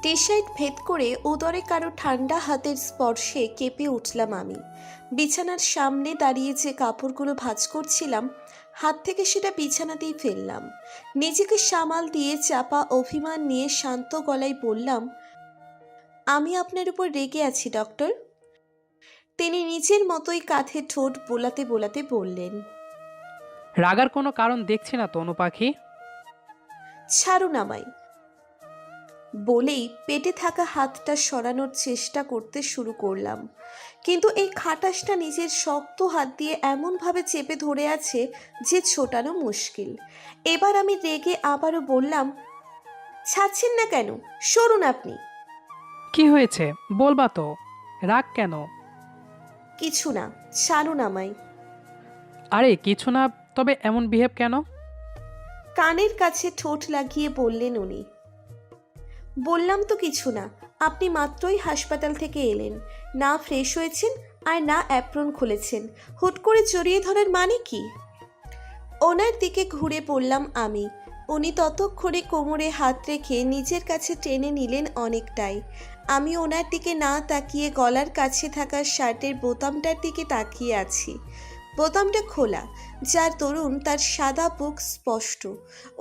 T shirt ভেদ করে উদরে কারো ঠান্ডা হাতের স্পর্শে কেঁপে উঠলাম আমি। বিছানার সামনে দাঁড়িয়ে যে কাপড়গুলো ভাঁজ করছিলাম, হাত থেকে সেটা বিছানাতেই ফেললাম। নিজেকে সামাল দিয়ে চাপা অভিমান নিয়ে শান্ত গলায় বললাম, আমি আপনার উপর রেগে আছি ডক্টর। তিনি নিজের মতোই কাঁধে ঠোঁট বোলাতে বোলাতে বললেন, রাগার কোনো কারণ দেখছি না তনু পাখি। ছাড়ুন আমায়। বলেই পেটে থাকা হাতটা সরানোর চেষ্টা করতে শুরু করলাম, কিন্তু এই খাটাসটা নিজের শক্ত হাত দিয়ে এমনভাবে চেপে ধরে আছে যে ছোটানো মুশকিল। এবার আমি রেগে আবারও বললাম, ছাড়ছেন না কেন? সরুন আপনি। কি হয়েছে বলবা তো, রাগ কেন? কিছু না, ছাড়ুন আমায়। আরে কিছু না, তবে এমন বিহেভ কেন? কানের কাছে ঠোঁট লাগিয়ে বললেন উনি। বললাম তো কিছু না, আপনি মাত্রই হাসপাতাল থেকে এলেন, না ফ্রেশ হয়েছেন আর না অ্যাপ্রন খুলেছেন, হুট করে জড়িয়ে ধরার মানে কি? ওনার দিকে ঘুরে পড়লাম আমি। উনি ততক্ষণে কোমরে হাত রেখে নিজের কাছে টেনে নিলেন অনেকটাই। আমি ওনার দিকে না তাকিয়ে গলার কাছে থাকা শার্টের বোতামটার দিকে তাকিয়ে আছি। বোতামটা খোলা, যার দরুন তার সাদা বুক স্পষ্ট।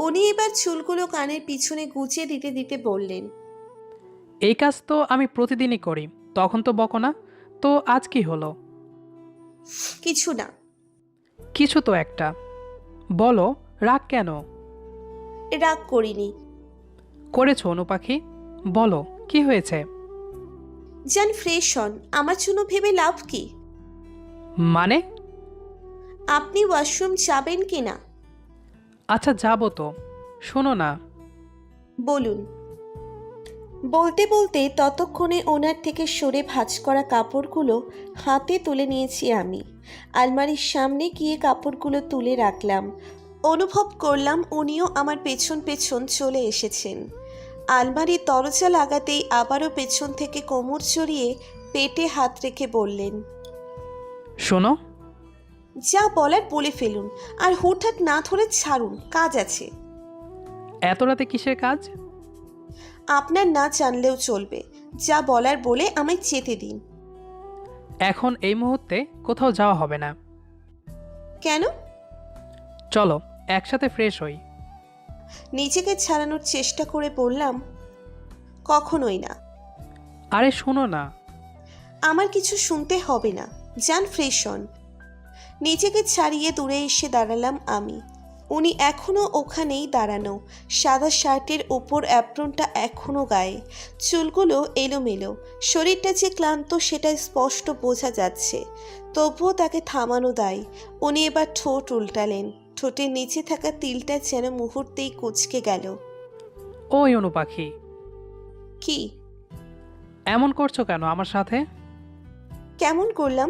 উনি এবার চুলগুলো কানের পিছনে গুছিয়ে দিতে দিতে বললেন, এই কাজ তো আমি প্রতিদিনই করি, তখন তো বকো না। তো আজ কি হলো? কিছু না। কিছু তো একটা বলো, রাগ কেন? রাগ করিনি। করেছো অনু পাখি, বলো কি হয়েছে? যান ফ্রেশ হন, আমার জন্য ভেবে লাভ কি? মানে? আপনি ওয়াশরুম যাবেন কি না? আচ্ছা যাবো তো, শোনো না। বলুন। বলতে বলতে ততক্ষণে ওনার থেকে সরে ভাঁজ করা কাপড়গুলো হাতে তুলে নিয়েছি আমি। আলমারির সামনে গিয়ে কাপড়গুলো তুলে রাখলাম। অনুভব করলাম উনিও আমার পেছন পেছন চলে এসেছেন। আলমারির দরজা লাগাতেই আবারও পেছন থেকে কোমর জড়িয়ে পেটে হাত রেখে বললেন, শোনো। যা বলার বলে ফেলুন, আর হুটহাট না ধরে ছাড়ুন, কাজ আছে। এত রাতে কিসের কাজ? আপনার না জানলেও চলবে, যা বলার বলে আমায় যেতে দিন। এখন এই মুহূর্তে কোথাও যাওয়া হবে না। কেন? চলো একসাথে ফ্রেশ হই। নিজেকে ছাড়ানোর চেষ্টা করে বললাম, কখনোই না। আরে শোনো না। আমার কিছু শুনতে হবে না, যান ফ্রেশ হন। নিজেকে ছাড়িয়ে দূরে এসে দাঁড়ালাম আমি। উনি এখনও ওখানেই দাঁড়ানো, সাদা শার্টের ওপর অ্যাপ্রনটা এখনও গায়ে, চুলগুলো এলোমেলো, শরীরটা যে ক্লান্ত সেটা স্পষ্ট বোঝা যাচ্ছে। তবুও তাকে থামানো দায়। উনি এবার ঠোঁট উল্টালেন, ঠোঁটের নিচে থাকা তিলটা যেন মুহূর্তেই কুঁচকে গেল। ওই অনু পাখি, কি? এমন করছো কেন আমার সাথে? কেমন করলাম?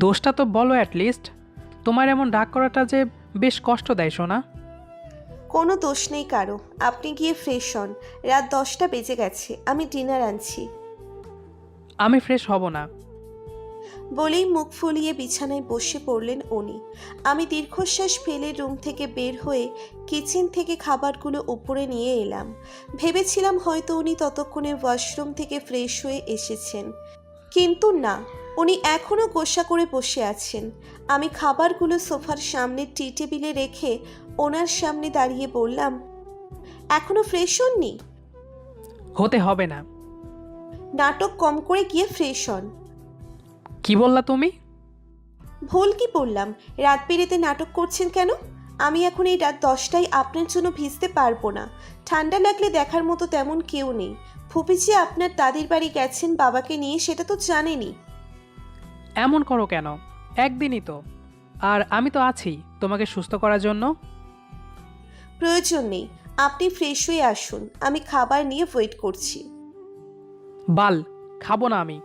দোষটা তো বলো অ্যাটলিস্ট। তোমার এমন ডাক করাটা যে বেশ কষ্ট দেয় শোনা। কোনো দোষ নেই কারো, আপনি গিয়ে ফ্রেশ হন। রাত 10টা বেজে গেছে, আমি ডিনার আনছি। আমি ফ্রেশ হব না। বলেই মুখ ফুলিয়ে বিছানায় বসে পড়লেন উনি। আমি দীর্ঘশ্বাস ফেলে রুম থেকে বের হয়ে কিচেন থেকে খাবারগুলো উপরে নিয়ে এলাম। ভেবেছিলাম হয়তো উনি ততক্ষণে ওয়াশরুম থেকে ফ্রেশ হয়ে এসেছেন, কিন্তু না, উনি এখনও গোসা করে বসে আছেন। আমি খাবারগুলো সোফার সামনে টি টেবিলে রেখে ওনার সামনে দাঁড়িয়ে বললাম, এখনো ফ্রেশ হননি? হতে হবে না। নাটক কম করে গিয়ে ফ্রেশ হন। কি বললা তুমি? ভুল কি বললাম? রাত পেরেতে নাটক করছেন কেন? আমি এখন এই রাত 10টায় আপনার জন্য ভিজতে পারবো না। ঠান্ডা লাগলে দেখার মতো তেমন কেউ নেই। ফুপি যে আপনার দাদির বাড়ি গেছেন বাবাকে নিয়ে, সেটা তো জানেনই। এমন করো কেন? একদিনই তো, আর আমি তো আছি তোমাকে সুস্থ করার জন্য। প্রয়োজন নেই, আপনি ফ্রেশ হয়ে আসুন, আমি খাবার নিয়ে ওয়েট করছি। বাল, খাবো না আমি।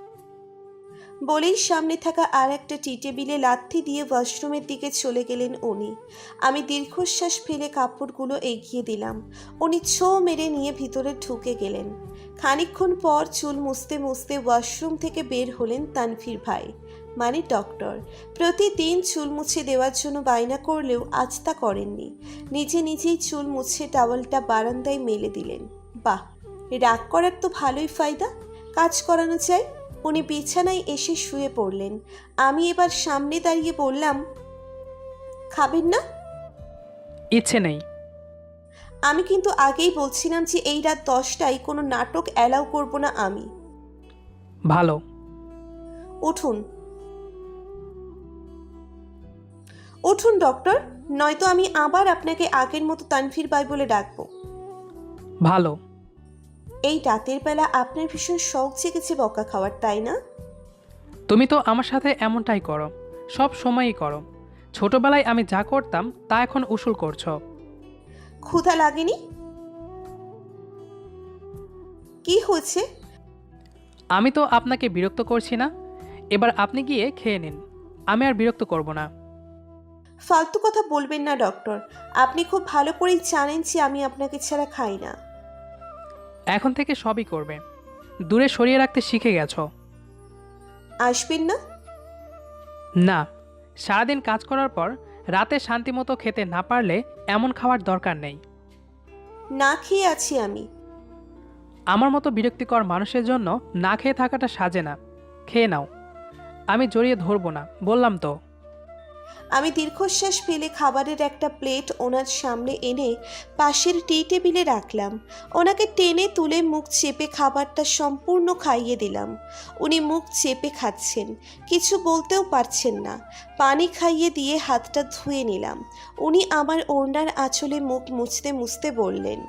বলেই সামনে থাকা আর একটা টি টেবিলে লাথি দিয়ে ওয়াশরুমের দিকে চলে গেলেন উনি। আমি দীর্ঘশ্বাস ফেলে কাপড়গুলো এগিয়ে দিলাম। উনি ছো মেরে নিয়ে ভিতরে ঢুকে গেলেন। খানিকক্ষণ পর চুল মুছতে মুছতে ওয়াশরুম থেকে বের হলেন তানভীর ভাই, মানে ডক্টর। প্রতিদিন চুল মুছে দেওয়ার জন্য বায়না করলেও আজ তা করেননি। নিজে নিজেই চুল মুছে টাওয়ালটা বারান্দায় মেলে দিলেন। বাহ, রাগ করার তো ভালোই ফায়দা, কাজ করানো চাই। উনি বিছানায় এসে শুয়ে পড়লেন। আমি এবার সামনে দাঁড়িয়ে বললাম, খাবেন না? ইচ্ছে নেই। আমি কিন্তু আগেই বলছিলাম যে এই রাত 10টায় কোনো নাটক অ্যালাউ করব না আমি। ভালো। উঠুন উঠুন ডক্টর, নয়তো আমি আবার আপনাকে আগের মতো তানভীর বাই বলে ডাকবো। ভালো। এই রাতের বেলা আপনার ভীষণ শখ জেগেছে বকা খাওয়ার, তাই না? তুমি তো আমার সাথে এমনটাই করো, সব সময়ই করো। ছোটবেলায় আমি যা করতাম তা এখন উসুল করছো। ক্ষুধা লাগেনি? কি হয়েছে? আমি তো আপনাকে বিরক্ত করছি না। এবার আপনি গিয়ে খেয়ে নিন, আমি আর বিরক্ত করব না। ফালতু কথা বলবেন না ডক্টর, আপনি খুব ভালো করেই জানেন যে আমি আপনাকে ছাড়া খাই না। এখন থেকে সবই করবে, দূরে সরিয়ে রাখতে শিখে গেছো। আসবেন না? না, সারাদিন কাজ করার পর রাতে শান্তিমতো খেতে না পারলে এমন খাওয়ার দরকার নেই। না খেয়ে আছি আমি। আমার মতো বিরক্তিকর মানুষের জন্য না খেয়ে থাকাটা সাজে না। খেয়ে নাও, আমি জড়িয়ে ধরবো না, বললাম তো। আমি দীর্ঘশ্বাস ফেলে খাবারের একটা প্লেট ওনার সামনে এনে পাশের টি টেবিলে রাখলাম। ওনাকে টেনে তুলে মুখ চেপে খাবারটা সম্পূর্ণ খাইয়ে দিলাম। উনি মুখ চেপে খাচ্ছেন, কিছু বলতেও পারছেন না। পানি খাইয়ে দিয়ে হাতটা ধুয়ে নিলাম। উনি আমার ওড়নার আঁচলে মুখ মুছতে মুছতে বললেন,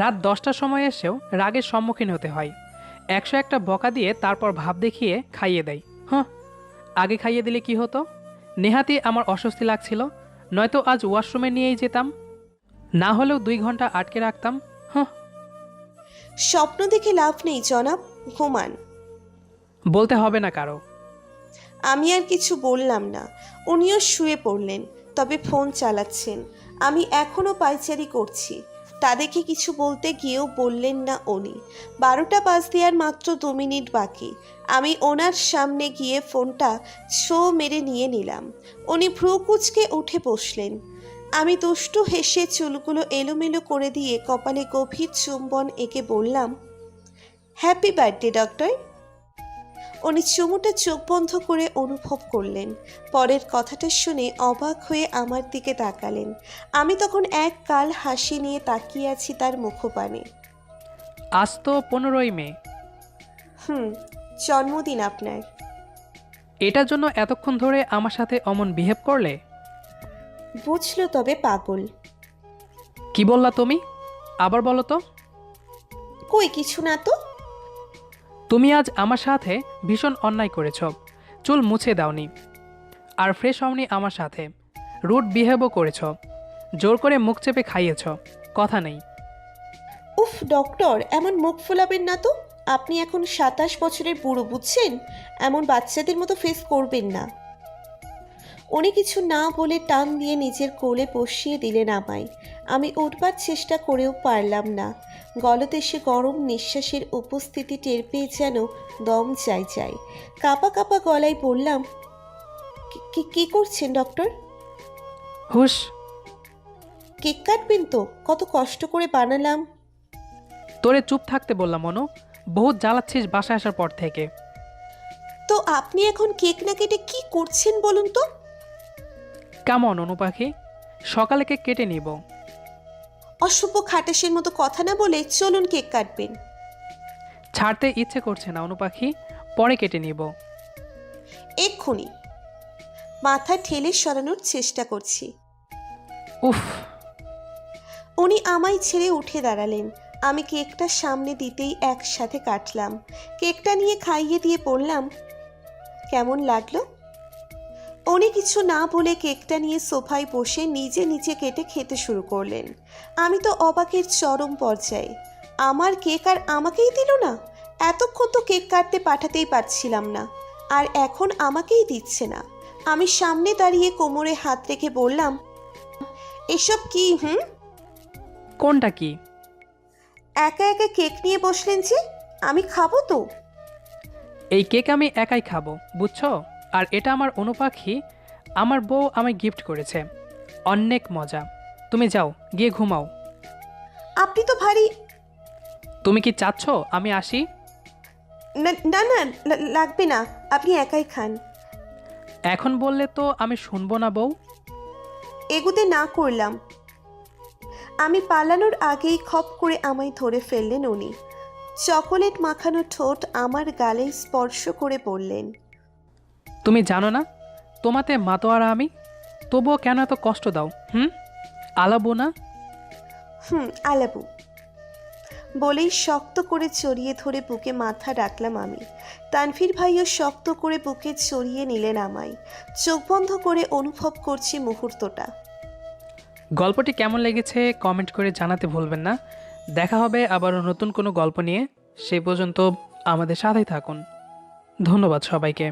রাত 10টার সময় এসেও রাগের সম্মুখীন হতে হয়। 101টা বকা দিয়ে তারপর ভাব দেখিয়ে খাইয়ে দেয়। হ্যাঁ, আগে খাইয়ে দিলে কি হতো? নেহাতি আমার অস্বস্তি লাগছিল, নয়তো আজ ওয়াশরুমে নিয়েই যেতাম, না হলেও 2 ঘন্টা আটকে রাখতাম। হ্যাঁ। স্বপ্ন দেখে লাভ নেই জনাব, ঘুমান। বলতে হবে না কারো। আমি আর কিছু বললাম না। উনিও শুয়ে পড়লেন, তবে ফোন চালাচ্ছেন। আমি এখনও পায়চারি করছি। তা দেখে কিছু বলতে গিয়েও বললেন না উনি। 12টা বাজতে আর মাত্র 2 মিনিট বাকি। আমি ওনার সামনে গিয়ে ফোনটা ছো মেরে নিয়ে নিলাম। উনি ভ্রু কুঁচকে উঠে বসলেন। আমি দুষ্টু হেসে চুলগুলো এলোমেলো করে দিয়ে কপালে গভীর চুম্বন এঁকে বললাম, হ্যাপি বার্থডে ডক্টর। উনি চুমুটা চোখ বন্ধ করে অনুভব করলেন। পরের কথাটা শুনে অবাক হয়ে আমার দিকে তাকালেন। আমি তখন এক কাল হাসি নিয়ে তাকিয়ে আছি তার মুখপানে। আজ তো 15ই মে। জন্মদিন আপনার। এটার জন্য এতক্ষণ ধরে আমার সাথে অমন বিহেভ করলে? বুঝলো তবে পাগল। কি বললা তুমি? আবার বলো তো। কই কিছু না তো। তুমি আজ আমার সাথে ভীষণ অন্যায় করেছ। চুল মুছে দাওনি, আর ফ্রেশ হওনি আমার সাথে। রুড বিহেভও করেছ, জোর করে মুখ চেপে খাইয়েছ, কথা নেই। উফ ডক্টর, এমন মুখ ফোলাবেন না তো। আপনি এখন 27 বছরের বুড়ো, বুঝছেন? এমন বাচ্চাদের মতো ফেস করবেন না। উনি কিছু না বলে টান দিয়ে নিজের কোলে বসিয়ে দিলেন আমায়। আমি উঠবার চেষ্টা করেও পারলাম না। গলদেশে গরম নিঃশ্বাসের উপস্থিতি টের পেয়ে যেন দম চাই। কাঁপা কাঁপা গলায় বললাম, কি করছেন ডক্টর? হুশ। কেক কাটবেন তো? কত কষ্ট করে বানালাম। তোরে চুপ থাকতে বললাম অনু, বহুত জ্বালাচ্ছিস বাসায় আসার পর থেকে। তো আপনি এখন কেক না কেটে কি করছেন বলুন তো? কেমন অনু পাখি, সকালে কেক কেটে নিব। অসভ্য খাটাসের মতো কথা না বলে চলুন কেক কাটবেন। ছাড়তে ইচ্ছে করছে না অনু পাখি, পরে কেটে নিব। এক্ষুনি। মাথা ঠেলে সরানোর চেষ্টা করছি। উফ। উনি আমায় ছেড়ে উঠে দাঁড়ালেন। আমি কেকটা সামনে দিতেই একসাথে কাটলাম। কেকটা নিয়ে খাইয়ে দিয়ে বললাম, কেমন লাগলো? উনি কিছু না বলে কেকটা নিয়ে সোফায় বসে নিজে নিজে কেটে খেতে শুরু করলেন। আমি তো অবাকের চরম পর্যায়ে। আমার কেক আর আমাকেই দিল না। এতক্ষণ তো কেক কাটতে পাঠাতেই পারছিলাম না, আর এখন আমাকেই দিচ্ছে না। আমি সামনে দাঁড়িয়ে কোমরে হাত রেখে বললাম, এসব কি? কোনটা কি? একা একা কেক নিয়ে বসলেন যে, আমি খাবো তো। এই কেক আমি একাই খাবো, বুঝছো? আর এটা আমার অনু পাখি, আমার বউ আমায় গিফট করেছে। অনেক মজা। তুমি যাও, গিয়ে ঘুমাও। আপনি তো ভারী। তুমি কি চাচ্ছ আমি আসি? না না না, লাগবে না, আপনি একাই খান। এখন বললে তো আমি শুনবো না বউ। এগুতে না করলাম। আমি পালানোর আগেই খপ করে আমায় ধরে ফেললেন উনি। চকোলেট মাখানো ঠোঁট আমার গালে স্পর্শ করে বললেন, তুমি জানো না তোমাতে মাতোয়ারা আমি, তবুও কেন এত কষ্ট দাও? আলাবো না। আলাবু। বলেই শক্ত করে চড়িয়ে ধরে বুকে মাথা রাখলাম আমি। তানভীর ভাইও শক্ত করে বুকে চড়িয়ে নিলেন আমায়। চোখ বন্ধ করে অনুভব করছি মুহূর্তটা। গল্পটি কেমন লেগেছে কমেন্ট করে জানাতে ভুলবেন না। দেখা হবে আবারও নতুন কোনো গল্প নিয়ে। সেই পর্যন্ত আমাদের সাথেই থাকুন। ধন্যবাদ সবাইকে।